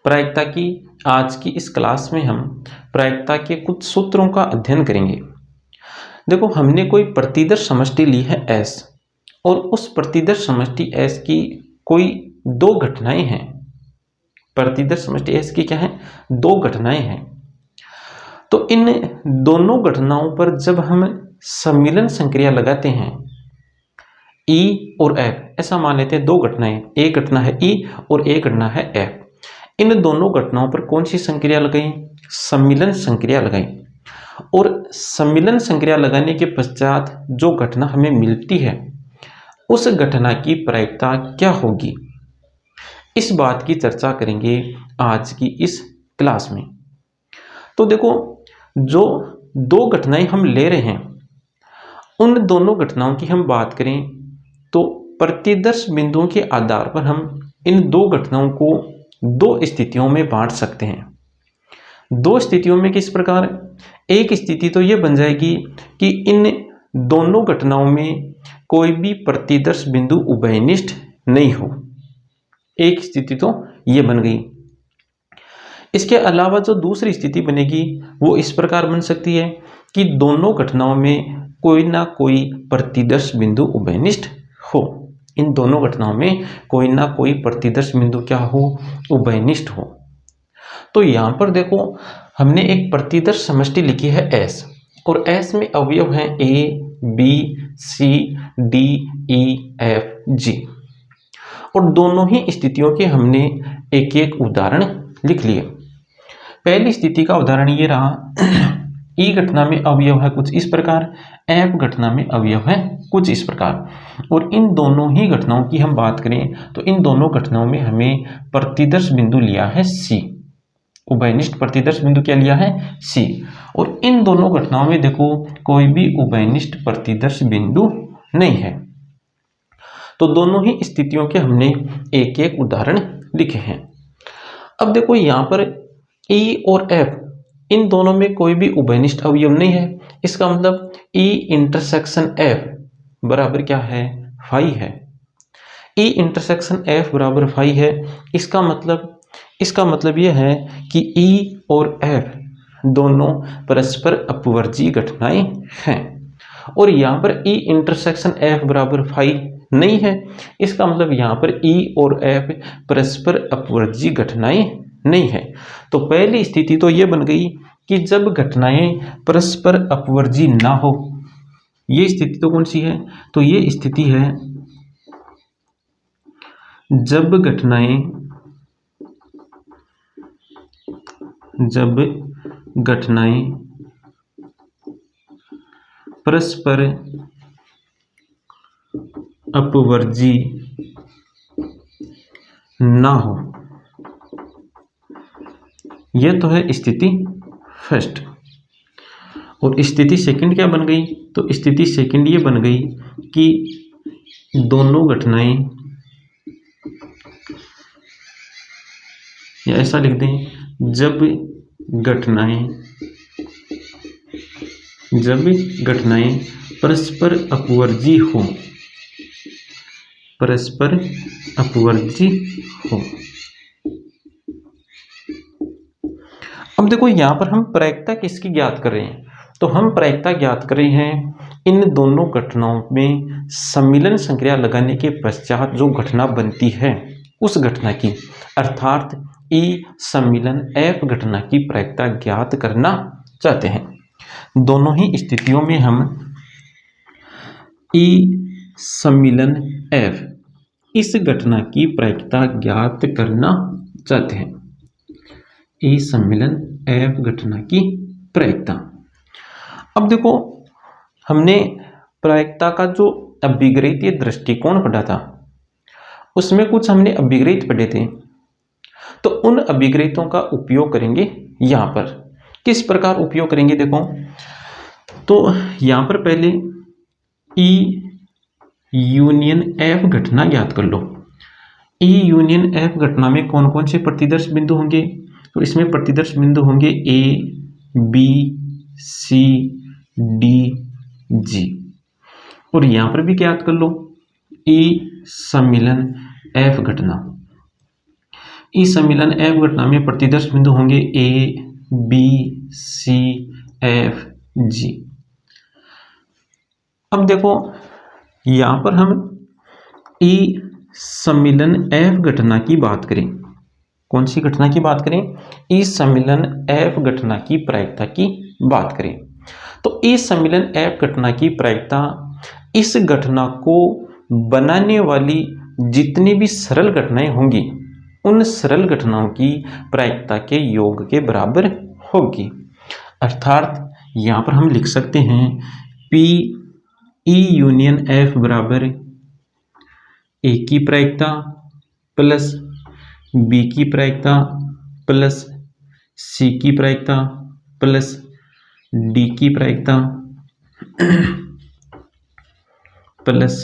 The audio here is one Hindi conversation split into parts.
प्रायिकता की आज की इस क्लास में हम प्रायिकता के कुछ सूत्रों का अध्ययन करेंगे। देखो, हमने कोई प्रतिदर्श समष्टि ली है S और उस प्रतिदर्श समष्टि S की कोई दो घटनाएं हैं। प्रतिदर्श समष्टि S की क्या है? दो घटनाएं हैं। तो इन दोनों घटनाओं पर जब हम सम्मिलन संक्रिया लगाते हैं E और F, ऐसा मान लेते हैं दो घटनाएं, एक घटना है E और एक घटना है F। इन दोनों घटनाओं पर कौन सी संक्रिया लगाई? सम्मिलन संक्रिया लगाई। और सम्मिलन संक्रिया लगाने के पश्चात जो घटना हमें मिलती है उस घटना की प्रायिकता क्या होगी, इस बात की चर्चा करेंगे आज की इस क्लास में। तो देखो, जो दो घटनाएं हम ले रहे हैं उन दोनों घटनाओं की हम बात करें तो प्रतिदर्श बिंदुओं के आधार पर हम इन दो घटनाओं को दो स्थितियों में बांट सकते हैं। दो स्थितियों में किस प्रकार? एक स्थिति तो यह बन जाएगी कि इन दोनों घटनाओं में कोई भी प्रतिदर्श बिंदु उभयनिष्ठ नहीं हो। एक स्थिति तो यह बन गई। इसके अलावा जो दूसरी स्थिति बनेगी वो इस प्रकार बन सकती है कि दोनों घटनाओं में कोई ना कोई प्रतिदर्श बिंदु उभयनिष्ठ हो। इन दोनों घटनाओं में कोई ना कोई प्रतिदर्श बिंदु क्या हो? उभयनिष्ठ हो। तो यहां पर देखो, हमने एक प्रतिदर्श समष्टि लिखी है S और S में अवयव हैं A, B, C, D, E, F, G और दोनों ही स्थितियों के हमने एक एक उदाहरण लिख लिए। पहली स्थिति का उदाहरण ये रहा, E घटना में अवयव है कुछ इस प्रकार, F घटना में अवयव है कुछ इस प्रकार। और इन दोनों ही घटनाओं की हम बात करें तो इन दोनों घटनाओं में हमें प्रतिदर्श बिंदु लिया है C, उभयनिष्ठ प्रतिदर्श बिंदु क्या लिया है? C। और इन दोनों घटनाओं में देखो कोई भी उभयनिष्ठ प्रतिदर्श बिंदु नहीं है। तो दोनों ही स्थितियों के हमने एक एक उदाहरण लिखे हैं। अब देखो, यहां पर E और F इन दोनों में कोई भी उभयनिष्ठ अवयव नहीं है। इसका मतलब E इंटरसेक्शन F बराबर क्या है? फाई है। E इंटरसेक्शन F बराबर फाई है। इसका मतलब यह है कि E और F दोनों परस्पर अपवर्जी घटनाएं हैं। और यहाँ पर E इंटरसेक्शन F बराबर फाई नहीं है। इसका मतलब यहाँ पर E और F परस्पर अपवर्जी घटनाएं नहीं है। तो पहली स्थिति तो यह बन गई कि जब घटनाएं परस्पर अपवर्जी ना हो। ये स्थिति तो कौन सी है? तो ये स्थिति है जब घटनाएं परस्पर अपवर्जी ना हो। यह तो है स्थिति फर्स्ट। और स्थिति सेकंड क्या बन गई? तो स्थिति सेकंड ये बन गई कि दोनों घटनाएं, या ऐसा लिख दें, जब घटनाएं परस्पर अपवर्जी हो, अब देखो, यहां पर हम प्रायिकता किसकी ज्ञात कर रहे हैं? तो हम प्रायिकता ज्ञात कर रहे हैं इन दोनों घटनाओं में सम्मिलन संक्रिया लगाने के पश्चात जो घटना बनती है उस घटना की, अर्थात E सम्मिलन F घटना की प्रायिकता ज्ञात करना चाहते हैं। दोनों ही स्थितियों में हम E सम्मिलन F इस घटना की प्रायिकता ज्ञात करना चाहते हैं। E सम्मिलन F घटना की प्रायिकता। अब देखो, हमने प्रायिकता का जो अभिग्रहीतीय दृष्टिकोण पढ़ा था उसमें कुछ हमने अभिग्रहित पढ़े थे। तो उन अभिग्रहितों का उपयोग करेंगे यहां पर। किस प्रकार उपयोग करेंगे? देखो, तो यहां पर पहले E यूनियन F घटना ज्ञात कर लो। E यूनियन F घटना में कौन कौन से प्रतिदर्श बिंदु होंगे? तो इसमें प्रतिदर्श बिंदु होंगे A, B, C, D, G। और यहां पर भी ज्ञात कर लो E सम्मिलन F घटना। ई सम्मिलन एफ घटना में प्रतिदर्श बिंदु होंगे ए, बी, सी, एफ, जी। अब देखो यहां पर हम ई सम्मिलन एफ घटना की बात करें, कौन सी घटना की बात करें? ई सम्मिलन एफ घटना की प्रायिकता की बात करें। तो ई सम्मिलन एफ घटना की प्रायिकता इस घटना को बनाने वाली जितनी भी सरल घटनाएं होंगी उन सरल घटनाओं की प्रायिकता के योग के बराबर होगी। अर्थात यहां पर हम लिख सकते हैं पी ई यूनियन एफ बराबर ए की प्रायिकता प्लस बी की प्रायिकता प्लस सी की प्रायिकता प्लस डी की प्रायिकता प्लस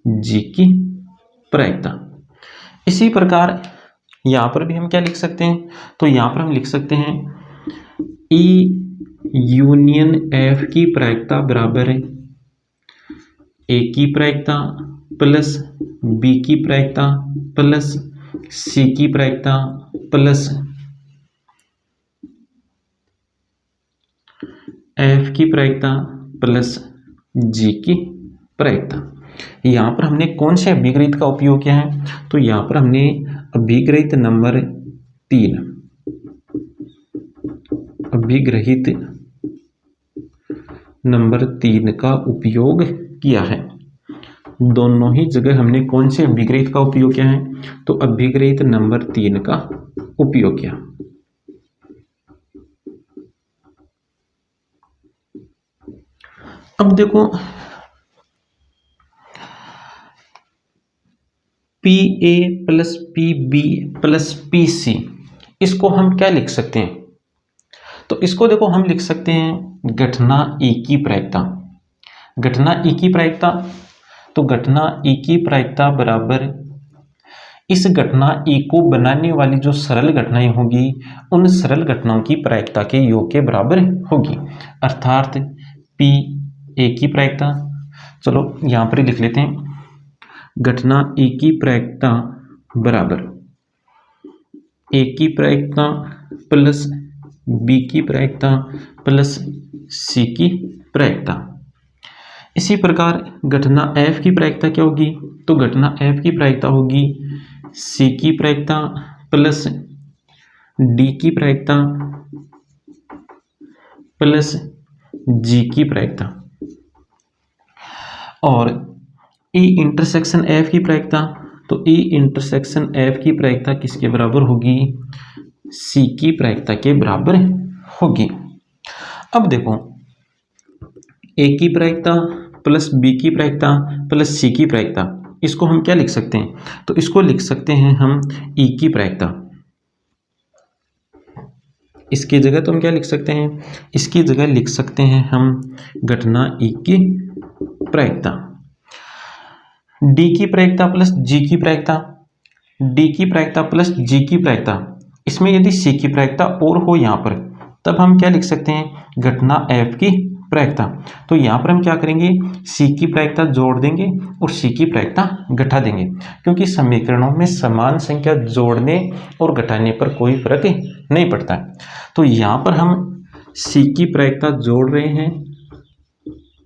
जी की प्रायिकता। इसी प्रकार यहां पर भी हम क्या लिख सकते हैं? तो यहां पर हम लिख सकते हैं ई यूनियन एफ की प्रायिकता बराबर ए की प्रायिकता प्लस बी की प्रायिकता प्लस सी की प्रायिकता प्लस एफ की प्रायिकता प्लस जी की प्रायिकता। यहां पर हमने कौन से अभिग्रहित का उपयोग किया है? तो यहां पर हमने अभिग्रहित नंबर 3, अभिग्रहित नंबर 3 का उपयोग किया है। दोनों ही जगह हमने कौन से अभिग्रहित का उपयोग किया है? तो अभिग्रहित नंबर 3 का उपयोग किया। अब देखो P A plus P B plus P C, इसको हम क्या लिख सकते हैं? तो इसको देखो हम लिख सकते हैं घटना ई की प्रायिकता। घटना ई की प्रायिकता, तो घटना ई की प्रायिकता बराबर इस घटना ई को बनाने वाली जो सरल घटनाएं होगी उन सरल घटनाओं की प्रायिकता के योग के बराबर होगी। अर्थात पी ए की प्रायिकता, चलो यहां पर ही लिख लेते हैं, घटना ए की प्रायिकता बराबर ए की प्रायिकता प्लस बी की प्रायिकता प्लस सी की प्रायिकता। इसी प्रकार घटना एफ की प्रायिकता क्या होगी? तो घटना एफ की प्रायिकता होगी सी की प्रायिकता प्लस डी की प्रायिकता प्लस जी की प्रायिकता। और ई इंटरसेक्शन एफ की प्रायिकता, तो ई इंटरसेक्शन एफ की प्रायिकता किसके बराबर होगी? सी की प्रायिकता के बराबर होगी। अब देखो ए की प्रायिकता प्लस बी की प्रायिकता प्लस सी की प्रायिकता, इसको हम क्या लिख सकते हैं? तो इसको लिख सकते हैं हम ई की प्रायिकता। इसकी जगह तो हम क्या लिख सकते हैं? इसकी जगह लिख सकते हैं हम घटना ई की प्रायिकता। डी की प्रायिकता प्लस जी की प्रायिकता, डी की प्रायिकता प्लस जी की प्रायिकता, इसमें यदि सी की प्रायिकता और हो यहाँ पर, तब हम क्या लिख सकते हैं? घटना एफ की प्रायिकता। तो यहाँ पर हम क्या करेंगे? सी की प्रायिकता जोड़ देंगे और सी की प्रायिकता घटा देंगे, क्योंकि समीकरणों में समान संख्या जोड़ने और घटाने पर कोई फर्क नहीं पड़ता है। तो यहाँ पर हम सी की प्रायिकता जोड़ रहे हैं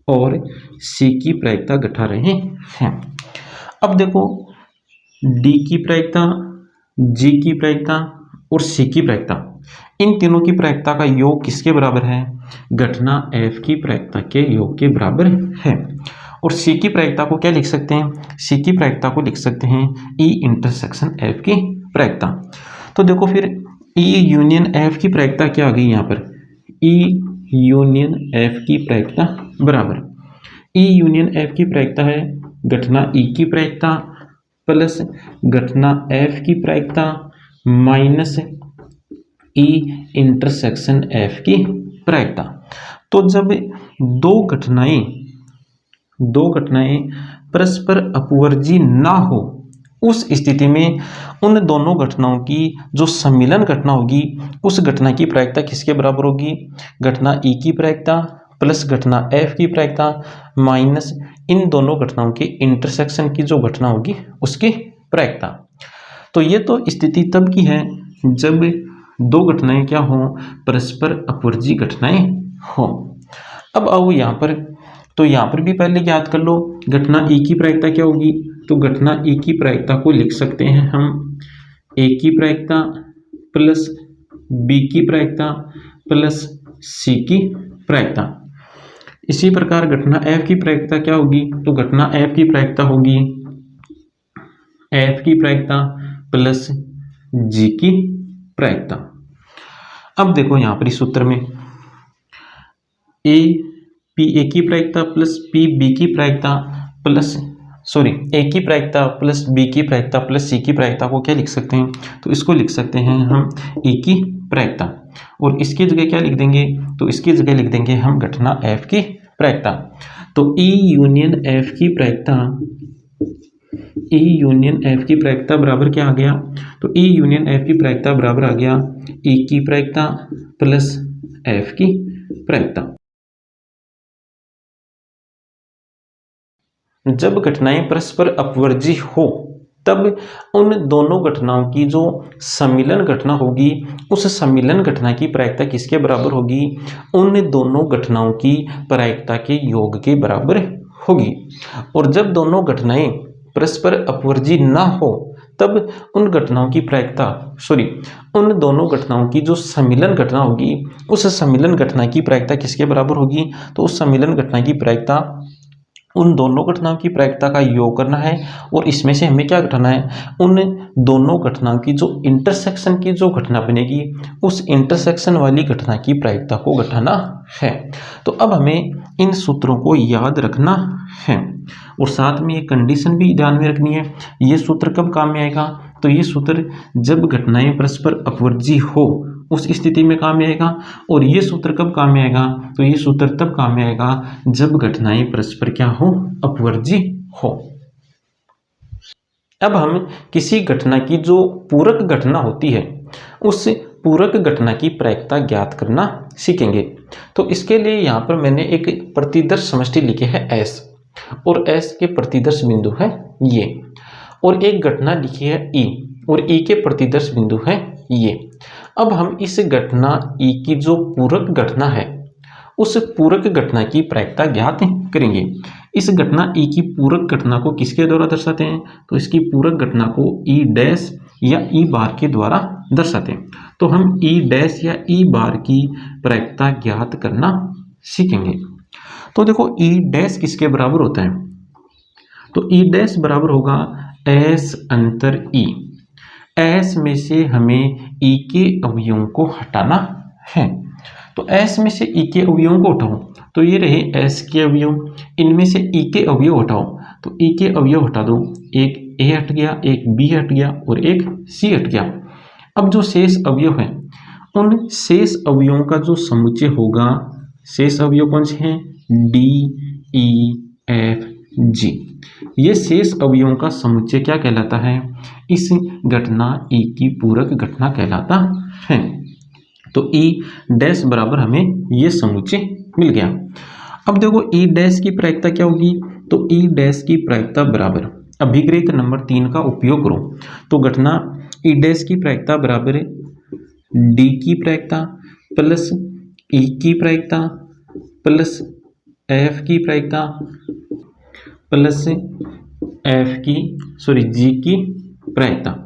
और सी की प्रायिकता घटा रहे हैं। अब देखो डी की प्रायिकता, जी की प्रायिकता और सी की प्रायिकता, इन तीनों की प्रायिकता का योग किसके बराबर है? घटना एफ की प्रायिकता के योग के बराबर है। और सी की प्रायिकता को क्या लिख सकते हैं? सी की प्रायिकता को लिख सकते हैं ई इंटरसेक्शन एफ की प्रायिकता। तो देखो फिर ई यूनियन एफ की प्रायिकता क्या आ गई यहाँ पर? ई यूनियन एफ की प्रायिकता बराबर, ई यूनियन एफ की प्रायिकता है घटना ई की प्रायिकता प्लस घटना एफ की प्रायिकता माइनस ई इंटरसेक्शन एफ की प्रायिकता। तो जब दो घटनाएं परस्पर अपवर्जी ना हो, उस स्थिति में उन दोनों घटनाओं की जो सम्मिलन घटना होगी उस घटना की प्रायिकता किसके बराबर होगी? घटना ई की प्रायिकता प्लस घटना एफ की प्रायिकता माइनस इन दोनों घटनाओं के इंटरसेक्शन की जो घटना होगी उसकी प्रायिकता। तो ये तो स्थिति तब की है जब दो घटनाएं क्या हो, परस्पर अपवर्जी घटनाएं हो। अब आओ यहाँ पर, तो यहाँ पर भी पहले याद कर लो घटना ए की प्रायिकता क्या होगी। तो घटना ए की प्रायिकता को लिख सकते हैं हम ए की प्रायिकता प्लस बी की प्रायिकता प्लस सी की प्रायिकता। इसी प्रकार घटना एफ की प्रायिकता क्या होगी। तो घटना एफ की प्रायिकता होगी एफ की प्रायिकता प्लस जी की प्रायिकता। अब देखो यहाँ पर इस सूत्र में ए की प्रायिकता प्लस बी की प्रायिकता प्लस ए की प्रायिकता प्लस बी की प्रायिकता प्लस सी की प्रायिकता को क्या लिख सकते हैं। तो इसको लिख सकते हैं हम ए की प्रायिकता, और इसकी जगह क्या लिख देंगे। तो इसकी जगह लिख देंगे हम घटना एफ की प्रायिकता। तो ई यूनियन एफ की प्रायिकता बराबर क्या आ गया। तो ई यूनियन एफ की प्रायिकता बराबर आ गया ई की प्रायिकता प्लस एफ की प्रायिकता। जब घटनाएं परस्पर अपवर्जी हो तब उन दोनों घटनाओं की जो सम्मिलन घटना होगी उस सम्मिलन घटना की प्रायिकता किसके बराबर होगी। उन दोनों घटनाओं की प्रायिकता के योग के बराबर होगी। और जब दोनों घटनाएं परस्पर अपवर्जी ना हो तब उन घटनाओं की प्रायिकता उन दोनों घटनाओं की जो सम्मिलन घटना होगी उस सम्मिलन घटना की प्रायिकता किसके बराबर होगी। तो उस सम्मिलन घटना की प्रायिकता उन दोनों घटनाओं की प्रायिकता का योग करना है, और इसमें से हमें क्या घटाना है, उन दोनों घटनाओं की जो इंटरसेक्शन की जो घटना बनेगी उस इंटरसेक्शन वाली घटना की प्रायिकता को घटाना है। तो अब हमें इन सूत्रों को याद रखना है, और साथ में ये कंडीशन भी ध्यान में रखनी है। ये सूत्र कब काम में आएगा। तो ये सूत्र जब घटनाएं परस्पर अपवर्जी हो उस स्थिति में काम में आएगा। और ये सूत्र कब काम में आएगा। तो ये सूत्र तब काम में आएगा जब घटनाएं परस्पर क्या हो, अपवर्जी हो। अब हम किसी घटना की जो पूरक घटना होती है उस पूरक घटना की प्रायिकता ज्ञात करना सीखेंगे। तो इसके लिए यहाँ पर मैंने एक प्रतिदर्श समष्टि लिखी है S, और S के प्रतिदर्श बिंदु है ये, और एक घटना लिखी है E, और E के प्रतिदर्श बिंदु है ये। अब हम इस घटना E की जो पूरक घटना है उस पूरक घटना की प्रायिकता ज्ञात करेंगे। इस घटना E की पूरक घटना को किसके द्वारा दर्शाते हैं। तो इसकी पूरक घटना को E डैश या E बार के द्वारा दर्शाते हैं। तो हम E डैश या E बार की प्रायिकता ज्ञात करना सीखेंगे। तो देखो E डैश किसके बराबर होता है। तो E डैश बराबर होगा S अंतर E। S में से हमें E के अवयवों को हटाना है। तो S में से E के अवयवों को हटाओ, तो ये रहे S के अवयव, इनमें से E के अवयव हटाओ, तो E के अवयव हटा दो, एक A हट गया, एक B हट गया और एक C हट गया। अब जो शेष अवयव है उन शेष अवयवों का जो समुच्चय होगा, शेष अवयव कौन से हैं, D E F G, ये शेष अवयवों का समुच्चय क्या कहलाता है, इस घटना E की पूरक घटना कहलाता है। तो E डैश बराबर हमें ये समुच्चय मिल गया। अब देखो E डैश की प्रायिकता क्या होगी। तो E डैश की प्रायिकता बराबर अभिग्रहित नंबर 3 का उपयोग करो। तो घटना E डैश की प्रायिकता बराबर D की प्रायिकता प्लस E की प्रायिकता प्लस F की प्रायिकता प्लस G की प्रायिकता।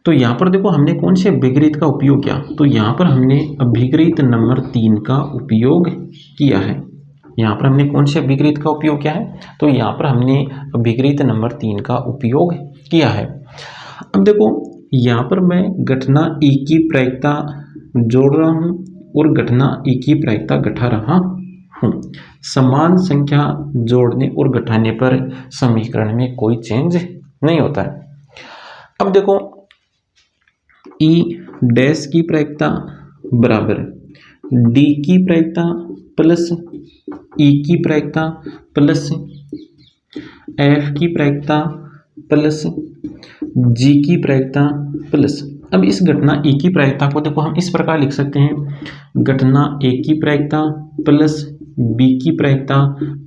तो यहाँ पर देखो हमने कौन से अभिग्रहित का उपयोग किया। तो यहाँ पर हमने अभिग्रहित नंबर 3 का उपयोग किया है। यहाँ पर हमने कौन से अभिग्रहित का उपयोग किया है। तो यहाँ पर हमने अभिग्रहित नंबर 3 का उपयोग किया है। अब देखो यहाँ पर मैं घटना E की प्रायिकता जोड़ रहा हूँ और घटना E की प्रायिकता घटा रहा हूँ। समान संख्या जोड़ने और घटाने पर समीकरण में कोई चेंज नहीं होता है। अब देखो E डैश की प्रायिकता बराबर D की प्रायिकता प्लस E की प्रायिकता प्लस F की प्रायिकता प्लस G की प्रायिकता प्लस। अब इस घटना E की प्रायिकता को देखो हम इस प्रकार लिख सकते हैं, घटना A की प्रायिकता प्लस B की प्रायिकता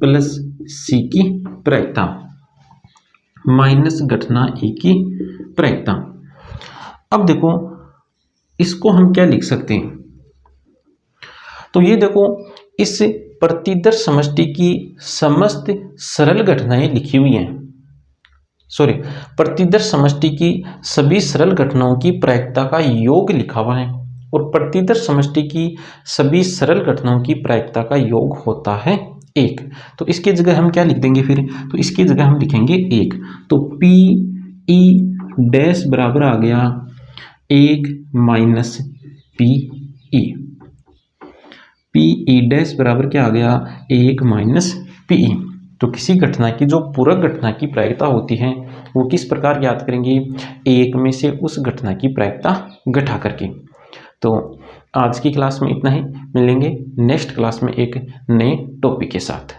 प्लस C की प्रायिकता माइनस घटना E की प्रायिकता। अब देखो इसको हम क्या लिख सकते हैं, तो ये देखो इस प्रतिदर्श समष्टि की समस्त सरल घटनाएं लिखी हुई हैं, सॉरी, प्रतिदर्श समष्टि की सभी सरल घटनाओं की प्रायिकता का योग लिखा हुआ है, और प्रतिदर्श समष्टि की सभी सरल घटनाओं की प्रायिकता का योग होता है 1। तो इसकी जगह हम क्या लिख देंगे फिर, तो इसकी जगह हम लिखेंगे 1। तो पी ई डैश बराबर आ गया 1 minus P E, P E dash बराबर क्या आ गया 1 माइनस पी ई। तो किसी घटना की जो पूरक घटना की प्रायिकता होती है वो किस प्रकार ज्ञात करेंगे, 1 में से उस घटना की प्रायिकता घटा करके। तो आज की क्लास में इतना ही, मिलेंगे नेक्स्ट क्लास में एक नए टॉपिक के साथ।